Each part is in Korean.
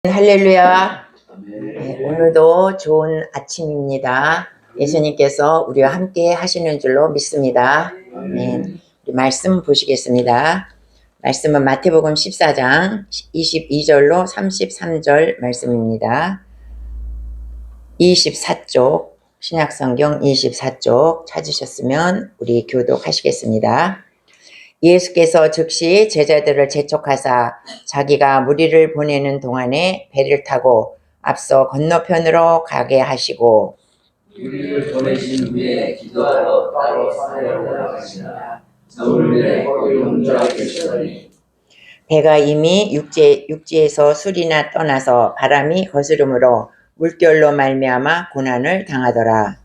할렐루야. 네, 오늘도 좋은 아침입니다. 예수님께서 우리와 함께 하시는 줄로 믿습니다. 네, 우리 말씀 보시겠습니다. 말씀은 마태복음 14장 22절로 33절 말씀입니다. 24쪽, 신약성경 24쪽 찾으셨으면 우리 교독하시겠습니다. 예수께서 즉시 제자들을 재촉하사 자기가 무리를 보내는 동안에 배를 타고 앞서 건너편으로 가게 하시고 무리를 보내신 후에 기도하러 따로 산에 올라가시나 저물에 거기 혼자 계시더니 배가 이미 육지에서 술이나 떠나서 바람이 거스름으로 물결로 말미암아 고난을 당하더라.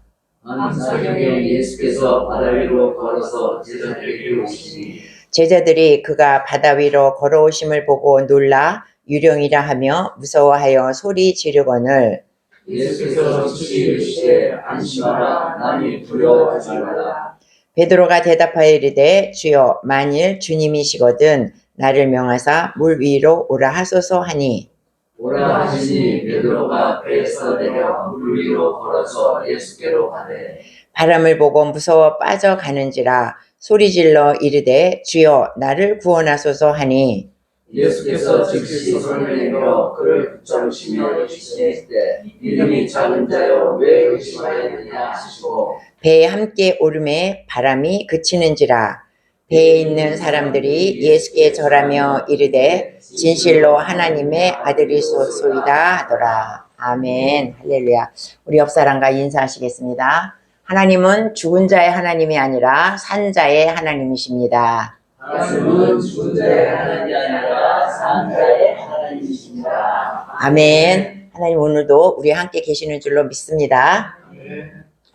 안사경에 예수께서 바다 위로 걸어서 제자들에게 오시니 제자들이 그가 바다 위로 걸어오심을 보고 놀라 유령이라 하며 무서워하여 소리 지르거늘 예수께서 즉시 이르시되 안심하라 남이 두려워하지 말라. 베드로가 대답하여 이르되 주여 만일 주님이시거든 나를 명하사 물 위로 오라 하소서 하니 오라 하시니 베드로가 배에서 내려 물 위로 걸어서 예수께로 가되 바람을 보고 무서워 빠져가는지라 소리질러 이르되 주여 나를 구원하소서 하니 예수께서 즉시 손을 내밀어 그를 붙잡으시며 이르시되 이름이 작은 자여 왜 의심하였느냐 하시고 배에 함께 오름에 바람이 그치는지라 배에 있는 사람들이 예수께 절하며 이르되 진실로 하나님의 아들이소이다 하더라. 아멘. 할렐루야. 우리 옆 사람과 인사하시겠습니다. 하나님은 죽은 자의 하나님이 아니라 산 자의 하나님이십니다. 하나님은 죽은 자의 하나님이 아니라 산 자의 하나님이십니다. 아멘. 하나님 오늘도 우리 함께 계시는 줄로 믿습니다.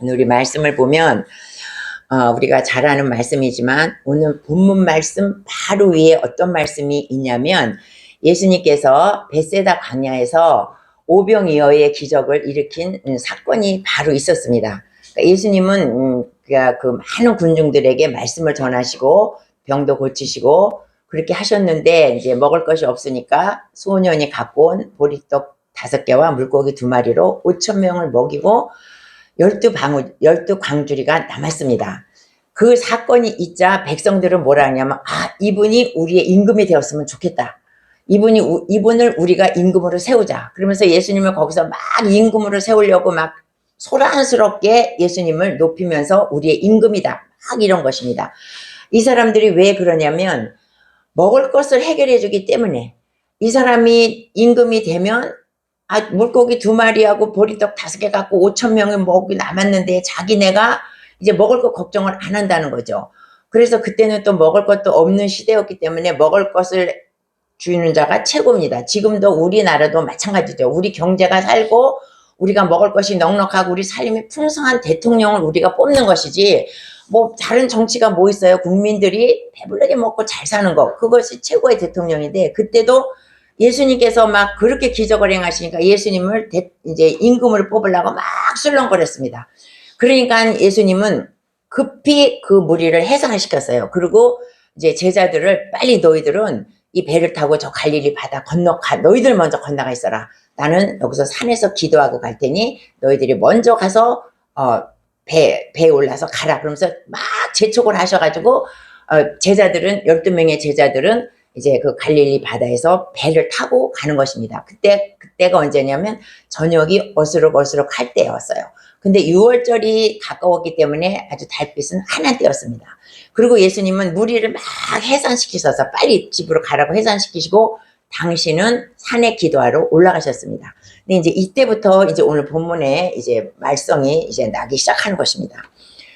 오늘 우리 말씀을 보면 우리가 잘 아는 말씀이지만 오늘 본문 말씀 바로 위에 어떤 말씀이 있냐면 예수님께서 벳세다 광야에서 오병이어의 기적을 일으킨 사건이 바로 있었습니다. 그러니까 예수님은 그 많은 군중들에게 말씀을 전하시고 병도 고치시고 그렇게 하셨는데 이제 먹을 것이 없으니까 소년이 갖고 온 보리떡 5개와 물고기 2마리로 5,000명을 먹이고 12광주리가 남았습니다. 그 사건이 있자 백성들은 뭐라 하냐면 이분이 우리의 임금이 되었으면 좋겠다. 이분을 우리가 임금으로 세우자. 그러면서 예수님을 거기서 막 임금으로 세우려고 막 소란스럽게 예수님을 높이면서 우리의 임금이다. 막 이런 것입니다. 이 사람들이 왜 그러냐면 먹을 것을 해결해 주기 때문에 이 사람이 임금이 되면 물고기 2마리하고 보리떡 5개 갖고 5,000명이 먹이 남았는데 자기네가 이제 먹을 것 걱정을 안 한다는 거죠. 그래서 그때는 또 먹을 것도 없는 시대였기 때문에 먹을 것을 주는 자가 최고입니다. 지금도 우리나라도 마찬가지죠. 우리 경제가 살고 우리가 먹을 것이 넉넉하고 우리 삶이 풍성한 대통령을 우리가 뽑는 것이지 뭐 다른 정치가 뭐 있어요. 국민들이 배부르게 먹고 잘 사는 거 그것이 최고의 대통령인데 그때도 예수님께서 막 그렇게 기적을 행하시니까 예수님을 이제 임금을 뽑으려고 막 술렁거렸습니다. 그러니까 예수님은 급히 그 무리를 해산시켰어요. 그리고 이제 제자들을 빨리 너희들은 이 배를 타고 저 갈릴리 바다 건너가 너희들 먼저 건너가 있어라. 나는 여기서 산에서 기도하고 갈 테니 너희들이 먼저 가서 배에 올라서 가라. 그러면서 막 재촉을 하셔가지고 제자들은 12명의 제자들은 이제 그 갈릴리 바다에서 배를 타고 가는 것입니다. 그때가 언제냐면 저녁이 어스럭어스럭 할 때였어요. 근데 6월절이 가까웠기 때문에 아주 달빛은 환한 때였습니다. 그리고 예수님은 무리를 막 해산시키셔서 빨리 집으로 가라고 해산시키시고 당신은 산에 기도하러 올라가셨습니다. 근데 이제 이때부터 이제 오늘 본문에 이제 말썽이 이제 나기 시작하는 것입니다.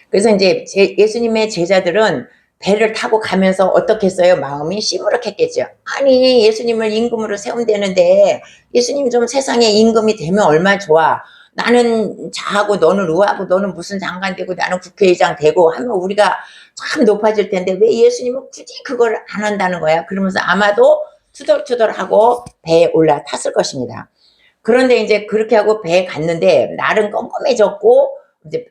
그래서 이제 예수님의 제자들은 배를 타고 가면서 어떻게 했어요? 마음이 시무룩했겠죠. 아니 예수님을 임금으로 세운다는데 예수님 좀 세상에 임금이 되면 얼마나 좋아. 나는 자하고 너는 우하고 너는 무슨 장관 되고 나는 국회의장 되고 하면 우리가 참 높아질 텐데 왜 예수님은 굳이 그걸 안 한다는 거야. 그러면서 아마도 투덜투덜하고 배에 올라탔을 것입니다. 그런데 이제 그렇게 하고 배에 갔는데 날은 껌껌해졌고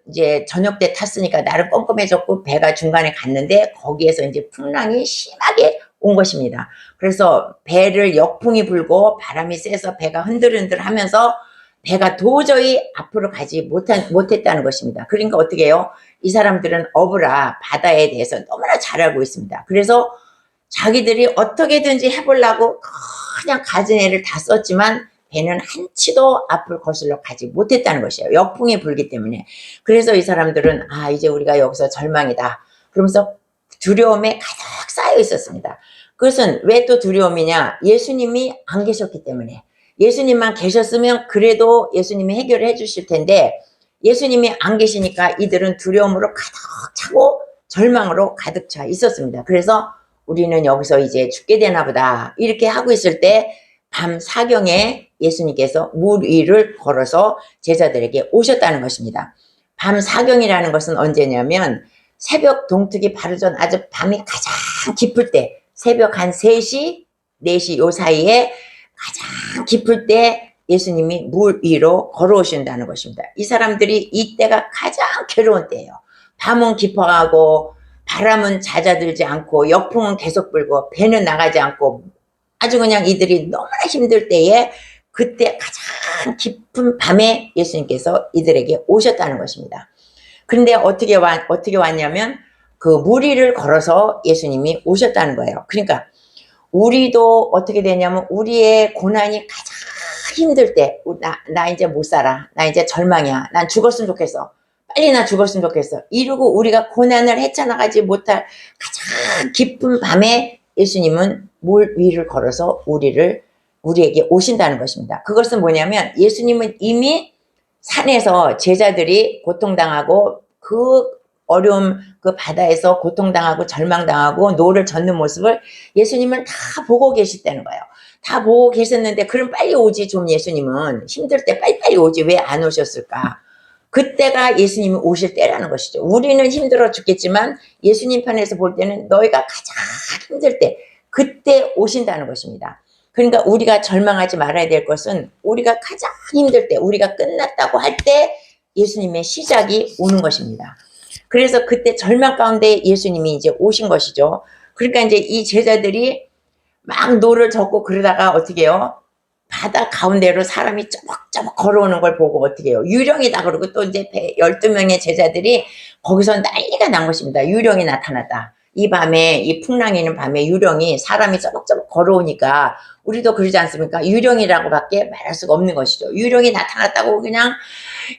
이제 저녁 때 탔으니까 날은 껌껌해졌고 배가 중간에 갔는데 거기에서 이제 풍랑이 심하게 온 것입니다. 그래서 배를 역풍이 불고 바람이 세서 배가 흔들흔들 하면서 배가 도저히 앞으로 가지 못했다는 것입니다. 그러니까 어떻게 해요? 이 사람들은 어부라 바다에 대해서 너무나 잘 알고 있습니다. 그래서 자기들이 어떻게든지 해보려고 그냥 가진 애를 다 썼지만 배는 한치도 앞을 거슬러 가지 못했다는 것이에요. 역풍이 불기 때문에. 그래서 이 사람들은 아 이제 우리가 여기서 절망이다. 그러면서 두려움에 가득 쌓여 있었습니다. 그것은 왜 또 두려움이냐? 예수님이 안 계셨기 때문에. 예수님만 계셨으면 그래도 예수님이 해결을 해주실 텐데 예수님이 안 계시니까 이들은 두려움으로 가득 차고 절망으로 가득 차 있었습니다. 그래서 우리는 여기서 이제 죽게 되나 보다 이렇게 하고 있을 때 밤 사경에 예수님께서 물 위를 걸어서 제자들에게 오셨다는 것입니다. 밤 사경이라는 것은 언제냐면 새벽 동특이 바로 전 아주 밤이 가장 깊을 때 새벽 한 3시, 4시 요 사이에 가장 깊을 때 예수님이 물 위로 걸어오신다는 것입니다. 이 사람들이 이때가 가장 괴로운 때예요. 밤은 깊어가고 바람은 잦아들지 않고 역풍은 계속 불고 배는 나가지 않고 아주 그냥 이들이 너무나 힘들 때에 그때 가장 깊은 밤에 예수님께서 이들에게 오셨다는 것입니다. 그런데 어떻게 왔냐면 그 물 위를 걸어서 예수님이 오셨다는 거예요. 그러니까 우리도 어떻게 되냐면 우리의 고난이 가장 힘들 때 나 이제 못 살아. 나 이제 절망이야. 난 죽었으면 좋겠어. 빨리 나 죽었으면 좋겠어. 이러고 우리가 고난을 헤쳐나가지 못할 가장 깊은 밤에 예수님은 물 위를 걸어서 우리에게 오신다는 것입니다. 그것은 뭐냐면 예수님은 이미 산에서 제자들이 고통당하고 그 어려움 그 바다에서 고통당하고 절망당하고 노를 젓는 모습을 예수님은 다 보고 계셨다는 거예요. 다 보고 계셨는데 그럼 빨리 오지 좀 예수님은 힘들 때 빨리빨리 오지 왜 안 오셨을까? 그때가 예수님이 오실 때라는 것이죠. 우리는 힘들어 죽겠지만 예수님 편에서 볼 때는 너희가 가장 힘들 때 그때 오신다는 것입니다. 그러니까 우리가 절망하지 말아야 될 것은 우리가 가장 힘들 때 우리가 끝났다고 할 때 예수님의 시작이 오는 것입니다. 그래서 그때 절망 가운데 예수님이 이제 오신 것이죠. 그러니까 이제 이 제자들이 막 노를 젓고 그러다가 어떻게 해요? 바다 가운데로 사람이 쪼박쪼박 걸어오는 걸 보고 어떻게 해요? 유령이다 그러고 또 이제 12명의 제자들이 거기서 난리가 난 것입니다. 유령이 나타났다. 이 밤에 이 풍랑이는 밤에 유령이 사람이 쪼박쪼박 걸어오니까 우리도 그러지 않습니까? 유령이라고밖에 말할 수가 없는 것이죠. 유령이 나타났다고 그냥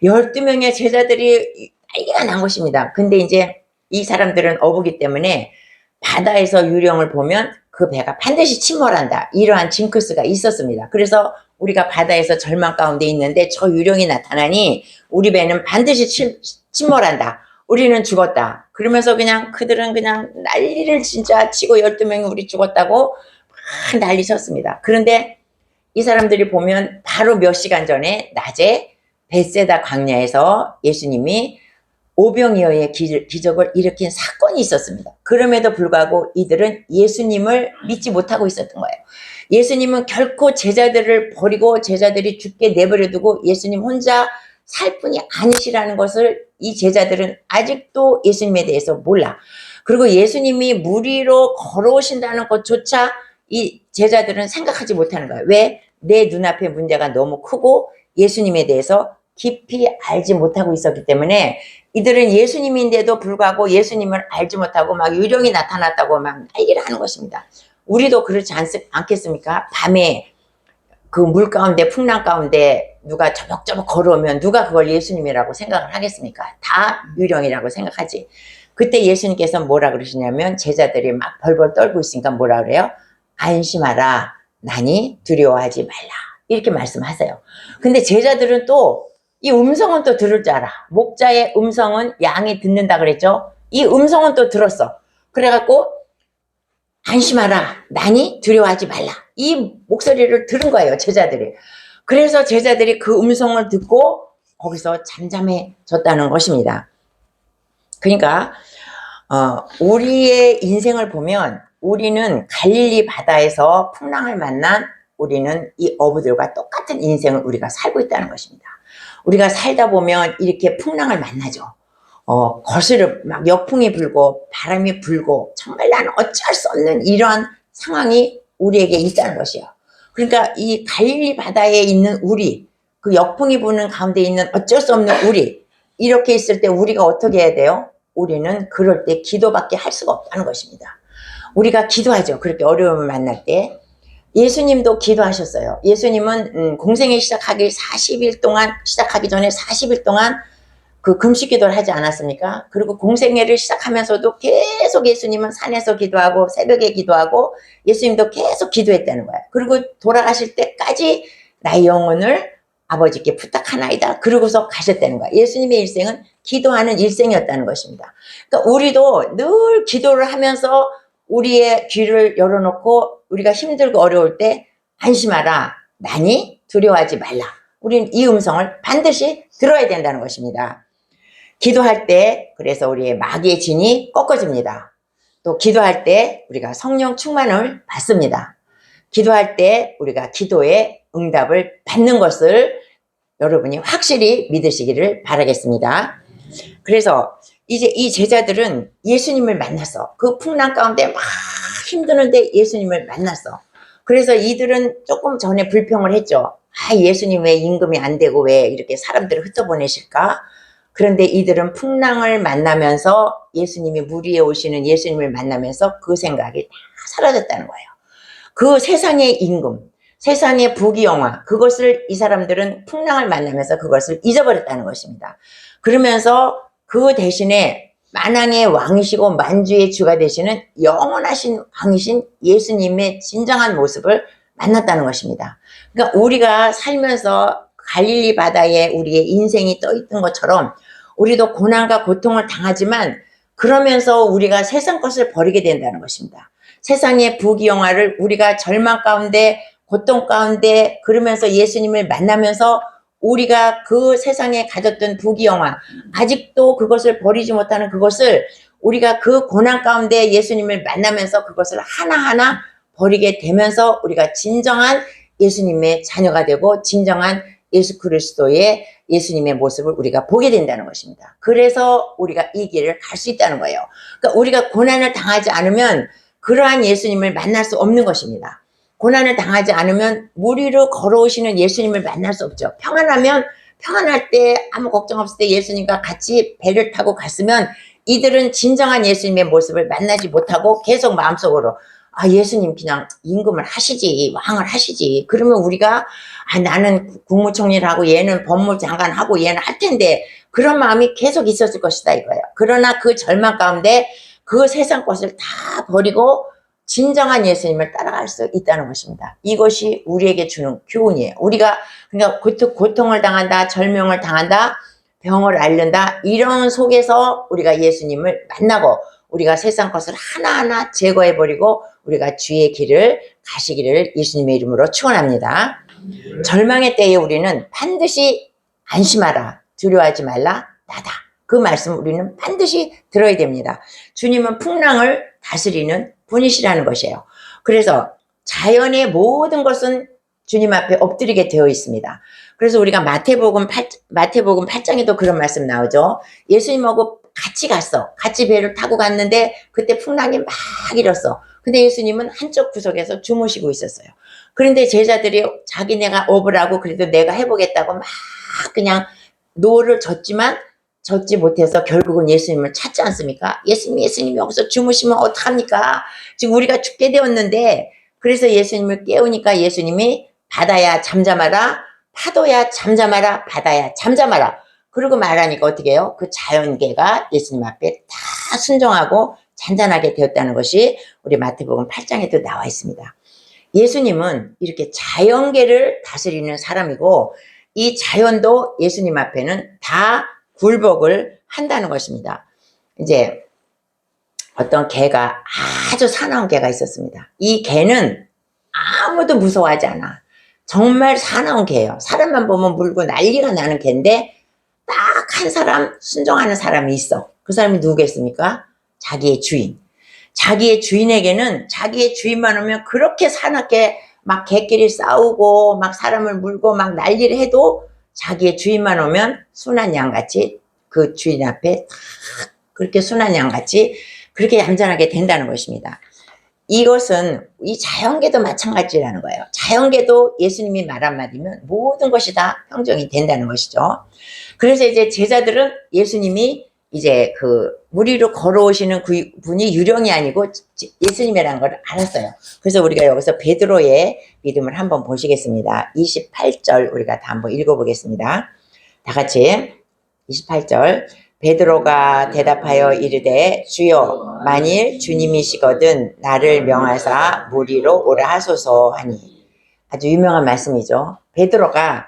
12명의 제자들이 난리가 난 것입니다. 근데 이제 이 사람들은 어부기 때문에 바다에서 유령을 보면 그 배가 반드시 침몰한다. 이러한 징크스가 있었습니다. 그래서 우리가 바다에서 절망 가운데 있는데 저 유령이 나타나니 우리 배는 반드시 침몰한다. 우리는 죽었다. 그러면서 그냥 그들은 그냥 난리를 진짜 치고 12명이 우리 죽었다고 막 난리 쳤습니다. 그런데 이 사람들이 보면 바로 몇 시간 전에 낮에 벳세다 광야에서 예수님이 오병이어의 기적을 일으킨 사건이 있었습니다. 그럼에도 불구하고 이들은 예수님을 믿지 못하고 있었던 거예요. 예수님은 결코 제자들을 버리고 제자들이 죽게 내버려두고 예수님 혼자 살 분이 아니시라는 것을 이 제자들은 아직도 예수님에 대해서 몰라. 그리고 예수님이 물 위로 걸어오신다는 것조차 이 제자들은 생각하지 못하는 거예요. 왜? 내 눈앞에 문제가 너무 크고 예수님에 대해서 깊이 알지 못하고 있었기 때문에 이들은 예수님인데도 불구하고 예수님을 알지 못하고 막 유령이 나타났다고 막 난리를 하는 것입니다. 우리도 그렇지 않겠습니까? 밤에 그 물 가운데 풍랑 가운데 누가 저벅저벅 걸어오면 누가 그걸 예수님이라고 생각을 하겠습니까? 다 유령이라고 생각하지. 그때 예수님께서 뭐라 그러시냐면 제자들이 막 벌벌 떨고 있으니까 뭐라 그래요? 안심하라. 나니 두려워하지 말라. 이렇게 말씀하세요. 근데 제자들은 또 이 음성은 또 들을 줄 알아. 목자의 음성은 양이 듣는다 그랬죠. 이 음성은 또 들었어. 그래갖고 안심하라. 나니 두려워하지 말라. 이 목소리를 들은 거예요. 제자들이. 그래서 제자들이 그 음성을 듣고 거기서 잠잠해졌다는 것입니다. 그러니까 우리의 인생을 보면 우리는 갈릴리 바다에서 풍랑을 만난 우리는 이 어부들과 똑같은 인생을 우리가 살고 있다는 것입니다. 우리가 살다 보면 이렇게 풍랑을 만나죠. 거스르 막 역풍이 불고 바람이 불고 정말 나는 어쩔 수 없는 이러한 상황이 우리에게 있다는 것이에요. 그러니까 이 갈릴리 바다에 있는 우리, 그 역풍이 부는 가운데 있는 어쩔 수 없는 우리, 이렇게 있을 때 우리가 어떻게 해야 돼요? 우리는 그럴 때 기도밖에 할 수가 없다는 것입니다. 우리가 기도하죠. 그렇게 어려움을 만날 때. 예수님도 기도하셨어요. 예수님은 공생애 시작하기 40일 동안, 시작하기 전에 40일 동안 그 금식 기도를 하지 않았습니까? 그리고 공생애를 시작하면서도 계속 예수님은 산에서 기도하고 새벽에 기도하고 예수님도 계속 기도했다는 거예요. 그리고 돌아가실 때까지 나의 영혼을 아버지께 부탁하나이다. 그러고서 가셨다는 거예요. 예수님의 일생은 기도하는 일생이었다는 것입니다. 그러니까 우리도 늘 기도를 하면서 우리의 귀를 열어놓고 우리가 힘들고 어려울 때 안심하라. 나니 두려워하지 말라. 우리는 이 음성을 반드시 들어야 된다는 것입니다. 기도할 때 그래서 우리의 마귀의 진이 꺾어집니다. 또 기도할 때 우리가 성령 충만을 받습니다. 기도할 때 우리가 기도의 응답을 받는 것을 여러분이 확실히 믿으시기를 바라겠습니다. 그래서 이제 이 제자들은 예수님을 만났어. 그 풍랑 가운데 막 힘드는데 예수님을 만났어. 그래서 이들은 조금 전에 불평을 했죠. 아, 예수님 왜 임금이 안 되고 왜 이렇게 사람들을 흩어보내실까? 그런데 이들은 풍랑을 만나면서 예수님이 물 위에 오시는 예수님을 만나면서 그 생각이 다 사라졌다는 거예요. 그 세상의 임금, 세상의 부귀영화, 그것을 이 사람들은 풍랑을 만나면서 그것을 잊어버렸다는 것입니다. 그러면서 그 대신에 만왕의 왕이시고 만주의 주가 되시는 영원하신 왕이신 예수님의 진정한 모습을 만났다는 것입니다. 그러니까 우리가 살면서 갈릴리 바다에 우리의 인생이 떠있던 것처럼 우리도 고난과 고통을 당하지만 그러면서 우리가 세상 것을 버리게 된다는 것입니다. 세상의 부귀영화를 우리가 절망 가운데 고통 가운데 그러면서 예수님을 만나면서 우리가 그 세상에 가졌던 부귀영화 아직도 그것을 버리지 못하는 그것을 우리가 그 고난 가운데 예수님을 만나면서 그것을 하나하나 버리게 되면서 우리가 진정한 예수님의 자녀가 되고 진정한 예수 그리스도의 예수님의 모습을 우리가 보게 된다는 것입니다. 그래서 우리가 이 길을 갈 수 있다는 거예요. 그러니까 우리가 고난을 당하지 않으면 그러한 예수님을 만날 수 없는 것입니다. 고난을 당하지 않으면 물 위로 걸어오시는 예수님을 만날 수 없죠. 평안하면 평안할 때 아무 걱정 없을 때 예수님과 같이 배를 타고 갔으면 이들은 진정한 예수님의 모습을 만나지 못하고 계속 마음속으로 아, 예수님 그냥 임금을 하시지, 왕을 하시지. 그러면 우리가 아, 나는 국무총리를 하고 얘는 법무장관 하고 얘는 할 텐데 그런 마음이 계속 있었을 것이다 이거예요. 그러나 그 절망 가운데 그 세상 것을 다 버리고 진정한 예수님을 따라갈 수 있다는 것입니다. 이것이 우리에게 주는 교훈이에요. 우리가 그러니까 고통을 당한다, 절명을 당한다, 병을 앓는다 이런 속에서 우리가 예수님을 만나고 우리가 세상 것을 하나하나 제거해버리고 우리가 주의 길을 가시기를 예수님의 이름으로 축원합니다. 절망의 때에 우리는 반드시 안심하라, 두려워하지 말라, 나다. 그 말씀 우리는 반드시 들어야 됩니다. 주님은 풍랑을 다스리는 분이시라는 것이에요. 그래서 자연의 모든 것은 주님 앞에 엎드리게 되어 있습니다. 그래서 우리가 마태복음 8장에도 그런 말씀 나오죠. 예수님하고 같이 갔어. 같이 배를 타고 갔는데 그때 풍랑이 막 일었어. 근데 예수님은 한쪽 구석에서 주무시고 있었어요. 그런데 제자들이 자기네가 업을 하고 그래도 내가 해보겠다고 막 그냥 노를 젓지만 젓지 못해서 결국은 예수님을 찾지 않습니까? 예수님이 여기서 주무시면 어떡합니까? 지금 우리가 죽게 되었는데 그래서 예수님을 깨우니까 예수님이 바다야 잠잠하라, 파도야 잠잠하라, 바다야 잠잠하라. 그러고 말하니까 어떻게 해요? 그 자연계가 예수님 앞에 다 순종하고 잔잔하게 되었다는 것이 우리 마태복음 8장에도 나와 있습니다. 예수님은 이렇게 자연계를 다스리는 사람이고 이 자연도 예수님 앞에는 다 굴복을 한다는 것입니다. 이제 어떤 개가 아주 사나운 개가 있었습니다. 이 개는 아무도 무서워하지 않아. 정말 사나운 개예요. 사람만 보면 물고 난리가 나는 개인데 딱 한 사람 순종하는 사람이 있어. 그 사람이 누구겠습니까? 자기의 주인. 자기의 주인에게는 자기의 주인만 오면 그렇게 사납게 막 개끼리 싸우고 막 사람을 물고 막 난리를 해도 자기의 주인만 오면 순한 양같이 그 주인 앞에 딱 그렇게 순한 양같이 그렇게 얌전하게 된다는 것입니다. 이것은 이 자연계도 마찬가지라는 거예요. 자연계도 예수님이 말 한마디면 모든 것이 다 평정이 된다는 것이죠. 그래서 이제 제자들은 예수님이 이제 그 물 위로 걸어오시는 그 분이 유령이 아니고 예수님이라는 걸 알았어요. 그래서 우리가 여기서 베드로의 믿음을 한번 보시겠습니다. 28절 우리가 다 한번 읽어보겠습니다. 다 같이 28절. 베드로가 대답하여 이르되 주여 만일 주님이시거든 나를 명하사 물 위로 오라 하소서 하니. 아주 유명한 말씀이죠. 베드로가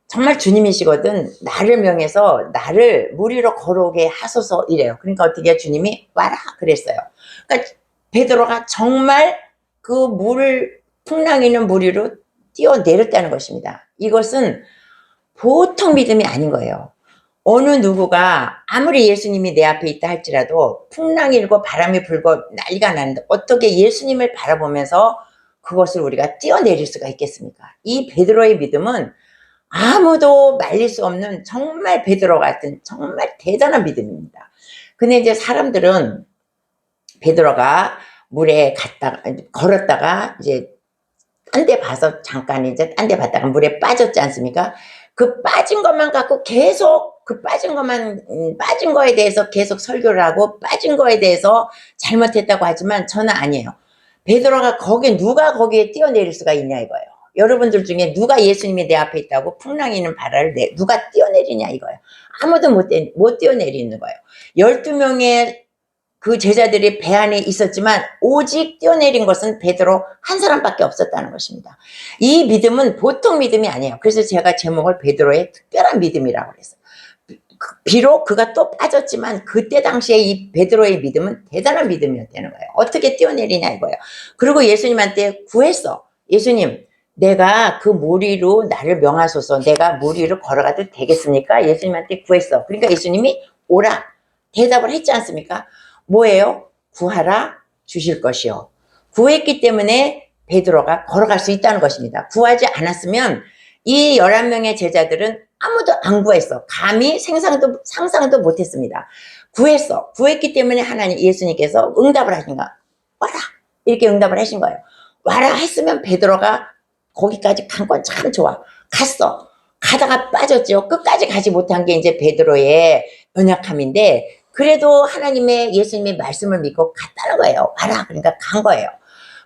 정말 주님이시거든 나를 명해서 나를 물 위로 걸어오게 하소서 이래요. 그러니까 어떻게 주님이 와라 그랬어요. 그러니까 베드로가 정말 그 풍랑이는 물 위로 뛰어내렸다는 것입니다. 이것은 보통 믿음이 아닌 거예요. 어느 누구가 아무리 예수님이 내 앞에 있다 할지라도 풍랑이 일고 바람이 불고 난리가 나는데 어떻게 예수님을 바라보면서 그것을 우리가 뛰어내릴 수가 있겠습니까? 이 베드로의 믿음은 아무도 말릴 수 없는 정말 베드로 같은 정말 대단한 믿음입니다. 근데 이제 사람들은 베드로가 물에 걸었다가 이제 딴 데 봐서 잠깐 이제 딴 데 봤다가 물에 빠졌지 않습니까? 그 빠진 것만 갖고 계속 그 빠진 거에 대해서 계속 설교를 하고 빠진 거에 대해서 잘못했다고 하지만 저는 아니에요. 베드로가 누가 거기에 뛰어내릴 수가 있냐 이거예요. 여러분들 중에 누가 예수님이 내 앞에 있다고 풍랑이는 바다를 누가 뛰어내리냐 이거예요. 아무도 못 뛰어내리는 거예요. 12명의 그 제자들이 배 안에 있었지만 오직 뛰어내린 것은 베드로 한 사람밖에 없었다는 것입니다. 이 믿음은 보통 믿음이 아니에요. 그래서 제가 제목을 베드로의 특별한 믿음이라고 그랬어요. 비록 그가 또 빠졌지만 그때 당시에 이 베드로의 믿음은 대단한 믿음이었다는 거예요. 어떻게 뛰어내리냐 이거예요. 그리고 예수님한테 구했어. 예수님 내가 그 물 위로 나를 명하소서. 내가 물 위로 걸어가도 되겠습니까? 예수님한테 구했어. 그러니까 예수님이 오라 대답을 했지 않습니까? 뭐예요? 구하라 주실 것이요. 구했기 때문에 베드로가 걸어갈 수 있다는 것입니다. 구하지 않았으면 이 11명의 제자들은 아무도 안 구했어. 감히 상상도 못했습니다. 구했어. 구했기 때문에 예수님께서 응답을 하신 거야. 와라 이렇게 응답을 하신 거예요. 와라 했으면 베드로가 거기까지 간 건 참 좋아. 갔어. 가다가 빠졌죠. 끝까지 가지 못한 게 이제 베드로의 연약함인데 그래도 예수님의 말씀을 믿고 갔다는 거예요. 와라. 그러니까 간 거예요.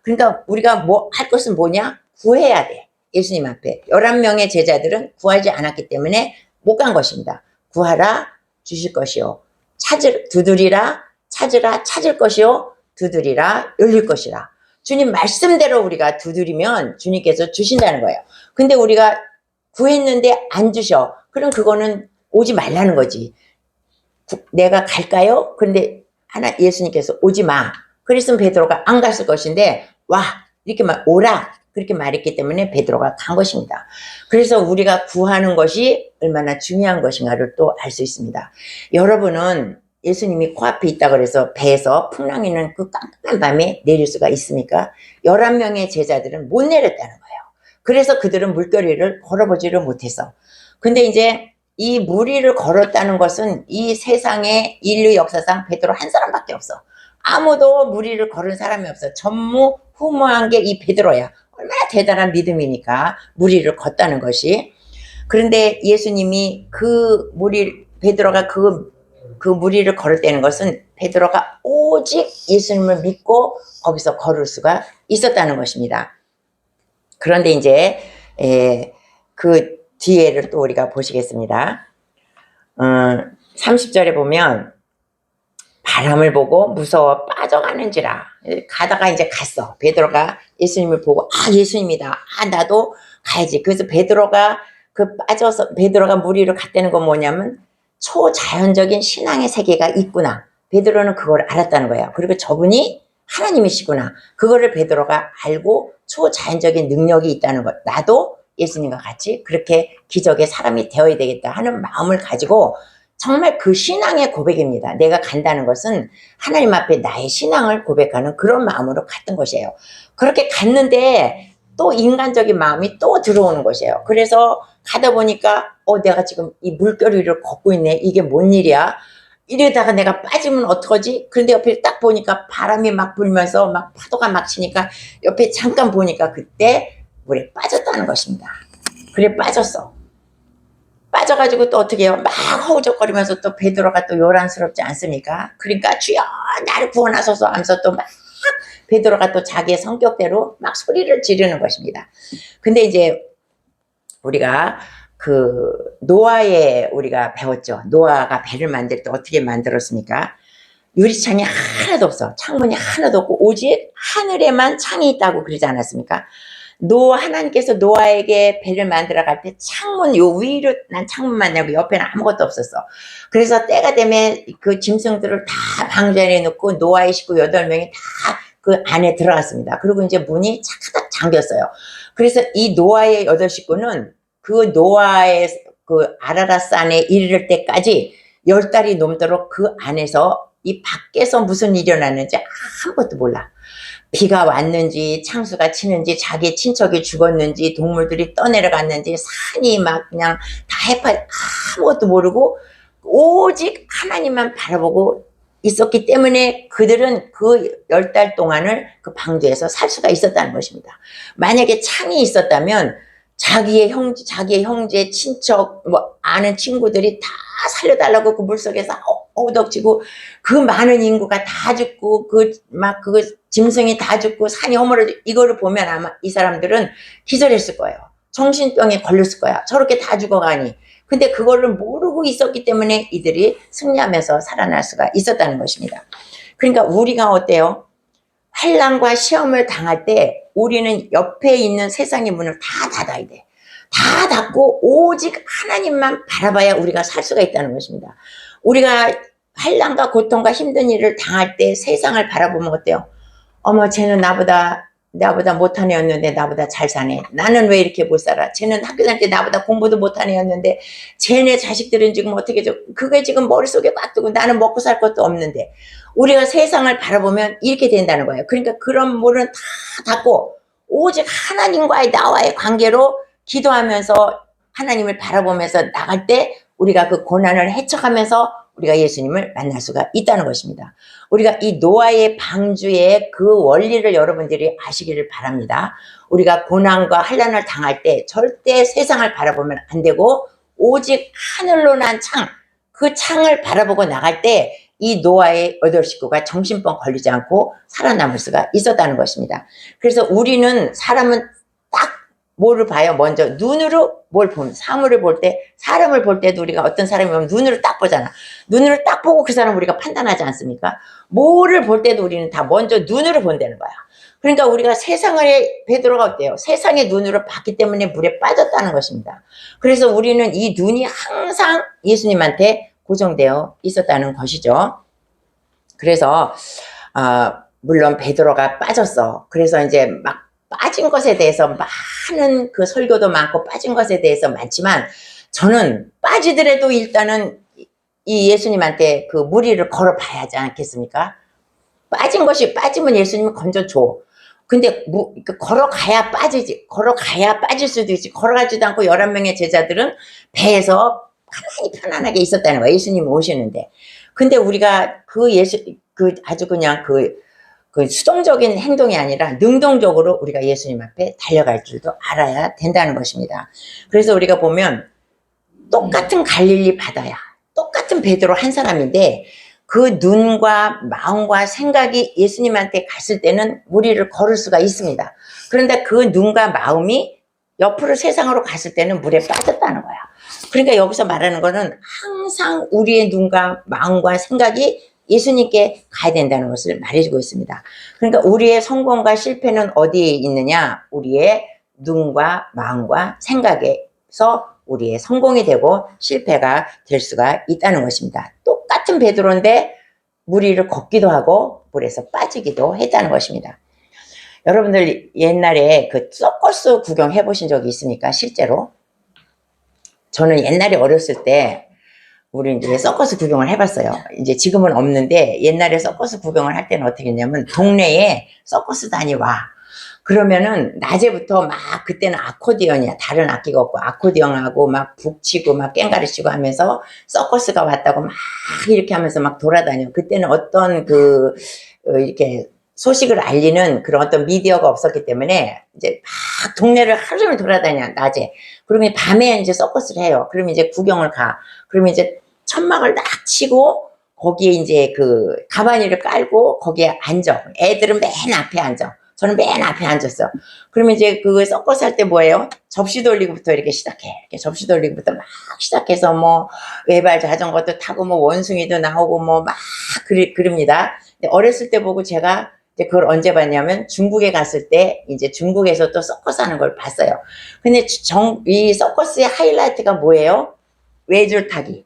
그러니까 우리가 할 것은 뭐냐? 구해야 돼. 예수님 앞에. 11명의 제자들은 구하지 않았기 때문에 못 간 것입니다. 구하라 주실 것이요. 두드리라 찾으라 찾을 것이요. 두드리라 열릴 것이라. 주님 말씀대로 우리가 두드리면 주님께서 주신다는 거예요. 근데 우리가 구했는데 안 주셔. 그럼 그거는 오지 말라는 거지. 내가 갈까요? 그런데 예수님께서 오지 마. 그랬으면 베드로가 안 갔을 것인데 와 이렇게 오라 그렇게 말했기 때문에 베드로가 간 것입니다. 그래서 우리가 구하는 것이 얼마나 중요한 것인가를 또 알 수 있습니다. 여러분은 예수님이 코앞에 있다 그래서 배에서 풍랑이는 그 깜깜한 밤에 내릴 수가 있습니까? 11명의 제자들은 못 내렸다는 거예요. 그래서 그들은 물결위를 걸어보지를 못해서. 근데 이제 이 물 위를 걸었다는 것은 이 세상의 인류 역사상 베드로 한 사람밖에 없어. 아무도 물 위를 걸은 사람이 없어. 전무후무한 게 이 베드로야. 얼마나 대단한 믿음이니까 물 위를 걷다는 것이. 그런데 예수님이 베드로가 그 물 위를 걸을 때는 것은 베드로가 오직 예수님을 믿고 거기서 걸을 수가 있었다는 것입니다. 그런데 이제 그 뒤에를 또 우리가 보시겠습니다. 30절에 보면 바람을 보고 무서워 빠져가는지라. 가다가 이제 갔어. 베드로가 예수님을 보고 예수님이다. 나도 가야지. 그래서 베드로가 물 위로 갔다는 건 뭐냐면 초자연적인 신앙의 세계가 있구나. 베드로는 그걸 알았다는 거예요. 그리고 저분이 하나님이시구나. 그거를 베드로가 알고 초자연적인 능력이 있다는 것. 나도 예수님과 같이 그렇게 기적의 사람이 되어야 되겠다 하는 마음을 가지고 정말 그 신앙의 고백입니다. 내가 간다는 것은 하나님 앞에 나의 신앙을 고백하는 그런 마음으로 갔던 것이에요. 그렇게 갔는데 또 인간적인 마음이 또 들어오는 것이에요. 그래서 가다 보니까 내가 지금 이 물결 위를 걷고 있네. 이게 뭔 일이야? 이러다가 내가 빠지면 어떡하지? 그런데 옆에 딱 보니까 바람이 막 불면서 막 파도가 막 치니까 옆에 잠깐 보니까 그때 물에 빠졌다는 것입니다. 그래 빠졌어. 빠져가지고 또 어떻게 해요? 막 허우적거리면서 또 베드로가 또 요란스럽지 않습니까? 그러니까 주여 나를 구원하소서 하면서 또 막 베드로가 또 자기의 성격대로 막 소리를 지르는 것입니다. 근데 이제 우리가 그 노아에 우리가 배웠죠. 노아가 배를 만들 때 어떻게 만들었습니까? 유리창이 하나도 없어. 창문이 하나도 없고 오직 하늘에만 창이 있다고 그러지 않았습니까? 하나님께서 노아에게 배를 만들어 갈 때 창문 요 위로 난 창문만 내고 옆에는 아무것도 없었어. 그래서 때가 되면 그 짐승들을 다 방전해 놓고 노아의 식구 8명이 다 그 안에 들어갔습니다. 그리고 이제 문이 차가닥 잠겼어요. 그래서 이 노아의 8식구는 그 노아의 그 아라라산에 이르를 때까지 10달이 넘도록 그 안에서 이 밖에서 무슨 일이 일어났는지 아무것도 몰라. 비가 왔는지 창수가 치는지 자기 친척이 죽었는지 동물들이 떠내려갔는지 산이 막 그냥 다 해파 아무것도 모르고 오직 하나님만 바라보고 있었기 때문에 그들은 그 10달 동안을 그 방주에서 살 수가 있었다는 것입니다. 만약에 창이 있었다면 자기의 형제, 친척, 뭐 아는 친구들이 다 살려달라고 그 물속에서 어우덕지고 그 많은 인구가 다 죽고 그 짐승이 다 죽고 산이 허물어지고 이거를 보면 아마 이 사람들은 기절했을 거예요. 정신병에 걸렸을 거야. 저렇게 다 죽어가니. 근데 그거를 모르고 있었기 때문에 이들이 승리하면서 살아날 수가 있었다는 것입니다. 그러니까 우리가 어때요? 환난과 시험을 당할 때 우리는 옆에 있는 세상의 문을 다 닫아야 돼. 다 닫고 오직 하나님만 바라봐야 우리가 살 수가 있다는 것입니다. 우리가 환난과 고통과 힘든 일을 당할 때 세상을 바라보면 어때요? 어머 쟤는 나보다 못한 애였는데 나보다 잘 사네. 나는 왜 이렇게 못 살아? 쟤는 학교 다닐 때 나보다 공부도 못한 애였는데 쟤네 자식들은 지금 어떻게 그게 지금 머릿속에 꽉 뜨고 나는 먹고 살 것도 없는데 우리가 세상을 바라보면 이렇게 된다는 거예요. 그러니까 그런 문은 다 닫고 오직 하나님과의 나와의 관계로 기도하면서 하나님을 바라보면서 나갈 때 우리가 그 고난을 헤쳐가면서 우리가 예수님을 만날 수가 있다는 것입니다. 우리가 이 노아의 방주의 그 원리를 여러분들이 아시기를 바랍니다. 우리가 고난과 환난을 당할 때 절대 세상을 바라보면 안 되고 오직 하늘로 난 창, 그 창을 바라보고 나갈 때 이 노아의 8식구가 정신병 걸리지 않고 살아남을 수가 있었다는 것입니다. 그래서 우리는 사람은 딱 뭐를 봐요? 먼저 눈으로 뭘 보면 사물을 볼 때 사람을 볼 때도 우리가 어떤 사람이 오면 눈으로 딱 보잖아. 눈으로 딱 보고 그 사람 우리가 판단하지 않습니까? 뭐를 볼 때도 우리는 다 먼저 눈으로 본다는 거야. 그러니까 우리가 세상을 베드로가 어때요? 세상의 눈으로 봤기 때문에 물에 빠졌다는 것입니다. 그래서 우리는 이 눈이 항상 예수님한테 고정되어 있었다는 것이죠. 그래서 물론 베드로가 빠졌어. 그래서 이제 막 빠진 것에 대해서 많은 그 설교도 많고 빠진 것에 대해서 많지만 저는 빠지더라도 일단은 이 예수님한테 그 무리를 걸어봐야지 않겠습니까? 빠지면 예수님이 건져줘. 근데 걸어가야 빠지지. 걸어가야 빠질 수도 있지. 걸어가지도 않고 11명의 제자들은 배에서 가만히 편안하게 있었다는 거예요. 예수님이 오시는데. 근데 우리가 아주 그냥 그 수동적인 행동이 아니라 능동적으로 우리가 예수님 앞에 달려갈 줄도 알아야 된다는 것입니다. 그래서 우리가 보면 똑같은 갈릴리 바다야. 똑같은 베드로 한 사람인데 그 눈과 마음과 생각이 예수님한테 갔을 때는 무리를 걸을 수가 있습니다. 그런데 그 눈과 마음이 옆으로 세상으로 갔을 때는 물에 빠졌다는 거야. 그러니까 여기서 말하는 거는 항상 우리의 눈과 마음과 생각이 예수님께 가야 된다는 것을 말해주고 있습니다. 그러니까 우리의 성공과 실패는 어디에 있느냐? 우리의 눈과 마음과 생각에서 우리의 성공이 되고 실패가 될 수가 있다는 것입니다. 똑같은 베드로인데 무리를 걷기도 하고 물에서 빠지기도 했다는 것입니다. 여러분들 옛날에 그 서커스 구경 해보신 적이 있습니까? 실제로? 저는 옛날에 어렸을 때 우리 이제 서커스 구경을 해봤어요. 이제 지금은 없는데 옛날에 서커스 구경을 할 때는 어떻게 했냐면 동네에 서커스단이 와. 그러면은 낮에부터 막 그때는 아코디언이야. 다른 악기가 없고 아코디언하고 막 북치고 막 깽가리 치고 하면서 서커스가 왔다고 막 이렇게 하면서 막 돌아다녀. 그때는 어떤 이렇게 소식을 알리는 그런 어떤 미디어가 없었기 때문에 이제 막 동네를 하루 종일 돌아다녀, 낮에. 그러면 밤에 이제 서커스를 해요. 그러면 이제 구경을 가. 그러면 이제 천막을 딱 치고 거기에 이제 그 가바니를 깔고 거기에 앉아. 애들은 맨 앞에 앉아. 저는 맨 앞에 앉았어. 그러면 이제 그 서커스 할 때 뭐예요? 접시 돌리기부터 이렇게 시작해. 이렇게 접시 돌리기부터 막 시작해서 뭐 외발 자전거도 타고 뭐 원숭이도 나오고 뭐 막 그럽니다. 근데 어렸을 때 보고 제가 이제 그걸 언제 봤냐면 중국에 갔을 때 이제 중국에서 또 서커스 하는 걸 봤어요. 근데 이 서커스의 하이라이트가 뭐예요? 외줄 타기.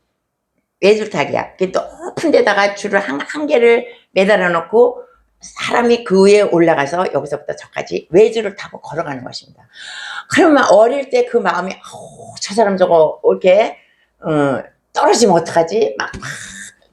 외줄타기야. 그 높은 데다가 줄을 한 개를 매달아 놓고 사람이 그 위에 올라가서 여기서부터 저까지 외줄을 타고 걸어가는 것입니다. 그러면 어릴 때 그 마음이 저 사람 저거 이렇게 떨어지면 어떡하지? 막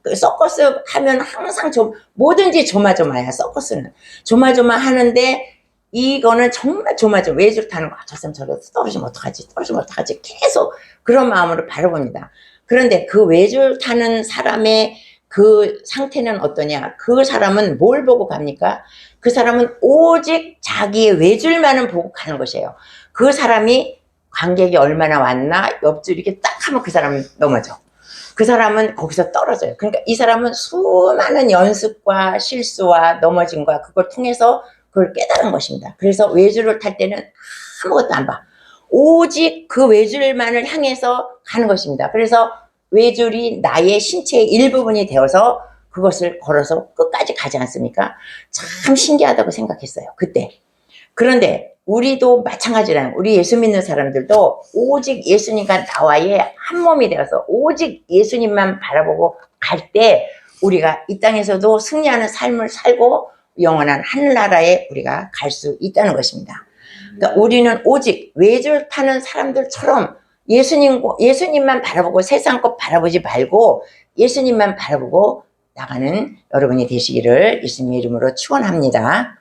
그 서커스 하면 항상 뭐든지 조마조마야. 서커스는 조마조마 하는데 이거는 정말 조마조마. 외줄 타는 거. 저 사람 저거 떨어지면 어떡하지? 떨어지면 어떡하지? 계속 그런 마음으로 바라봅니다. 그런데 그 외줄 타는 사람의 그 상태는 어떠냐? 그 사람은 뭘 보고 갑니까? 그 사람은 오직 자기의 외줄만을 보고 가는 것이에요. 그 사람이 관객이 얼마나 왔나? 옆줄 이렇게 딱 하면 그 사람은 넘어져. 그 사람은 거기서 떨어져요. 그러니까 이 사람은 수많은 연습과 실수와 넘어짐과 그걸 통해서 그걸 깨달은 것입니다. 그래서 외줄을 탈 때는 아무것도 안 봐. 오직 그 외줄만을 향해서 가는 것입니다. 그래서 외줄이 나의 신체의 일부분이 되어서 그것을 걸어서 끝까지 가지 않습니까? 참 신기하다고 생각했어요. 그때. 그런데 우리도 마찬가지라는, 우리 예수 믿는 사람들도 오직 예수님과 나와의 한 몸이 되어서 오직 예수님만 바라보고 갈 때 우리가 이 땅에서도 승리하는 삶을 살고 영원한 하늘나라에 우리가 갈 수 있다는 것입니다. 그러니까 우리는 오직 외줄 타는 사람들처럼 예수님만 바라보고 세상 것 바라보지 말고 예수님만 바라보고 나가는 여러분이 되시기를 예수님의 이름으로 축원합니다.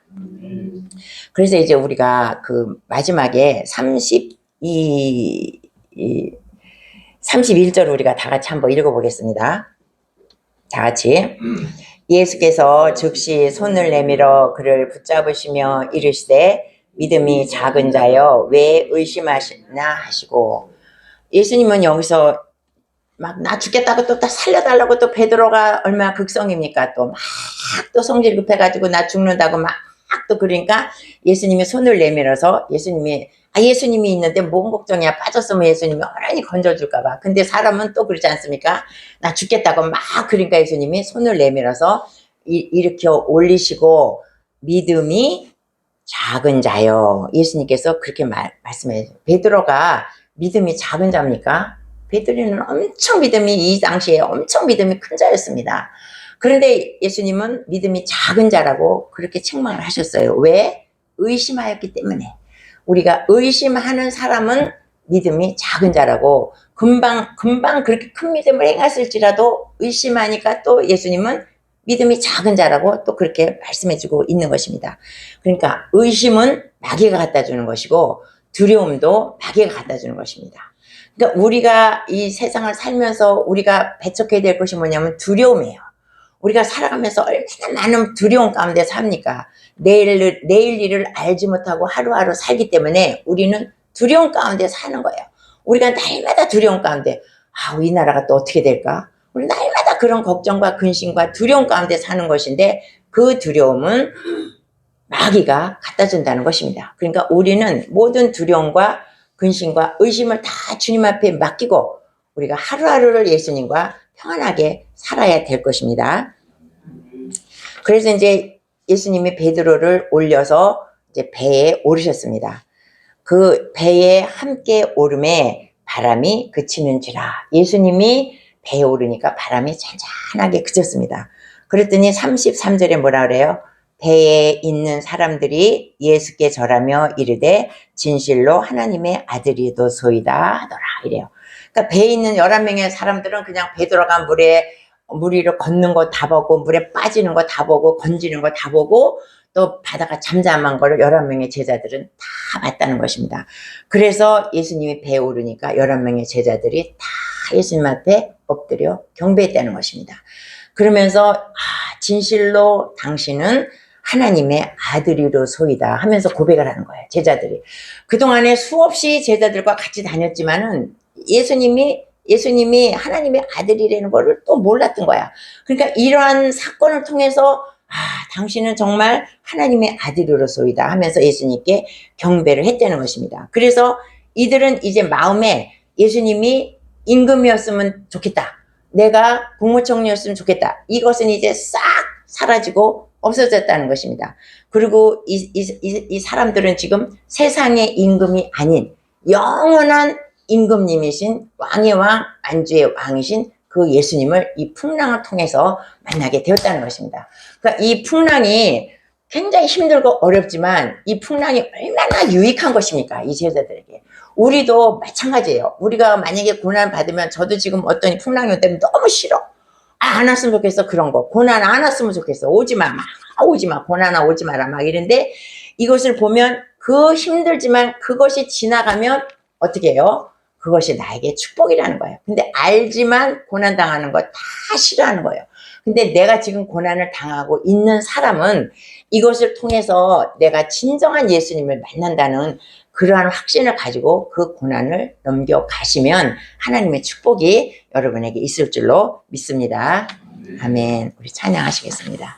그래서 이제 우리가 그 마지막에 31절 우리가 다 같이 한번 읽어보겠습니다. 다 같이. 예수께서 즉시 손을 내밀어 그를 붙잡으시며 이르시되 믿음이 작은 자여 왜 의심하시나 하시고, 예수님은 여기서 막 나 죽겠다고 또 살려달라고 또 베드로가 얼마나 극성입니까? 또 막 또 성질 급해가지고 나 죽는다고 막 또 그러니까 예수님이 손을 내밀어서 예수님이 있는데 뭔 걱정이야. 빠졌으면 예수님이 어련히 건져줄까봐. 근데 사람은 또 그렇지 않습니까? 나 죽겠다고 막 그러니까 예수님이 손을 내밀어서 일으켜 올리시고 믿음이 작은 자요. 예수님께서 그렇게 말씀해 주세요. 베드로가 믿음이 작은 자입니까? 베드로는 엄청 믿음이 이 당시에 엄청 믿음이 큰 자였습니다. 그런데 예수님은 믿음이 작은 자라고 그렇게 책망을 하셨어요. 왜? 의심하였기 때문에. 우리가 의심하는 사람은 믿음이 작은 자라고, 금방 그렇게 큰 믿음을 행했을지라도 의심하니까 또 예수님은 믿음이 작은 자라고 또 그렇게 말씀해주고 있는 것입니다. 그러니까 의심은 마귀가 갖다 주는 것이고 두려움도 마귀가 갖다 주는 것입니다. 그러니까 우리가 이 세상을 살면서 우리가 배척해야 될 것이 뭐냐면 두려움이에요. 우리가 살아가면서 얼마나 많은 두려움 가운데 삽니까? 내일 일을 알지 못하고 하루하루 살기 때문에 우리는 두려움 가운데 사는 거예요. 우리가 날마다 두려움 가운데, 이 나라가 또 어떻게 될까? 우리 날마다 그런 걱정과 근심과 두려움 가운데 사는 것인데 그 두려움은 마귀가 갖다 준다는 것입니다. 그러니까 우리는 모든 두려움과 근심과 의심을 다 주님 앞에 맡기고 우리가 하루하루를 예수님과 평안하게 살아야 될 것입니다. 그래서 이제 예수님이 베드로를 올려서 이제 배에 오르셨습니다. 그 배에 함께 오름에 바람이 그치는지라. 예수님이 배에 오르니까 바람이 잔잔하게 그쳤습니다. 그랬더니 33절에 뭐라 그래요? 배에 있는 사람들이 예수께 절하며 이르되 진실로 하나님의 아들이도소이다 하더라 이래요. 그러니까 배에 있는 11명의 사람들은 그냥 베드로가 물 위로 걷는 거 다 보고 물에 빠지는 거 다 보고 건지는 거 다 보고 또 바다가 잠잠한 걸 11명의 제자들은 다 봤다는 것입니다. 그래서 예수님이 배에 오르니까 11명의 제자들이 다 예수님 앞에 엎드려 경배했다는 것입니다. 그러면서 진실로 당신은 하나님의 아들이로소이다 하면서 고백을 하는 거예요. 제자들이. 그동안에 수없이 제자들과 같이 다녔지만은 예수님이 하나님의 아들이라는 거를 또 몰랐던 거야. 그러니까 이러한 사건을 통해서 당신은 정말 하나님의 아들이로소이다 하면서 예수님께 경배를 했다는 것입니다. 그래서 이들은 이제 마음에 예수님이 임금이었으면 좋겠다. 내가 국무총리였으면 좋겠다. 이것은 이제 싹 사라지고 없어졌다는 것입니다. 그리고 이 사람들은 지금 세상의 임금이 아닌 영원한 임금님이신 왕의 왕, 만주의 왕이신 그 예수님을 이 풍랑을 통해서 만나게 되었다는 것입니다. 그러니까 이 풍랑이 굉장히 힘들고 어렵지만 이 풍랑이 얼마나 유익한 것입니까? 이 제자들에게. 우리도 마찬가지예요. 우리가 만약에 고난 받으면 저도 지금 어떤 풍랑이 오면 너무 싫어. 안 왔으면 좋겠어. 그런 거. 고난 안 왔으면 좋겠어. 오지 마. 오지 마. 고난아 오지 마라. 막 이런데 이것을 보면 그 힘들지만 그것이 지나가면 어떻게 해요? 그것이 나에게 축복이라는 거예요. 근데 알지만 고난 당하는 거 다 싫어하는 거예요. 근데 내가 지금 고난을 당하고 있는 사람은 이것을 통해서 내가 진정한 예수님을 만난다는 그러한 확신을 가지고 그 고난을 넘겨가시면 하나님의 축복이 여러분에게 있을 줄로 믿습니다. 아멘. 우리 찬양하시겠습니다.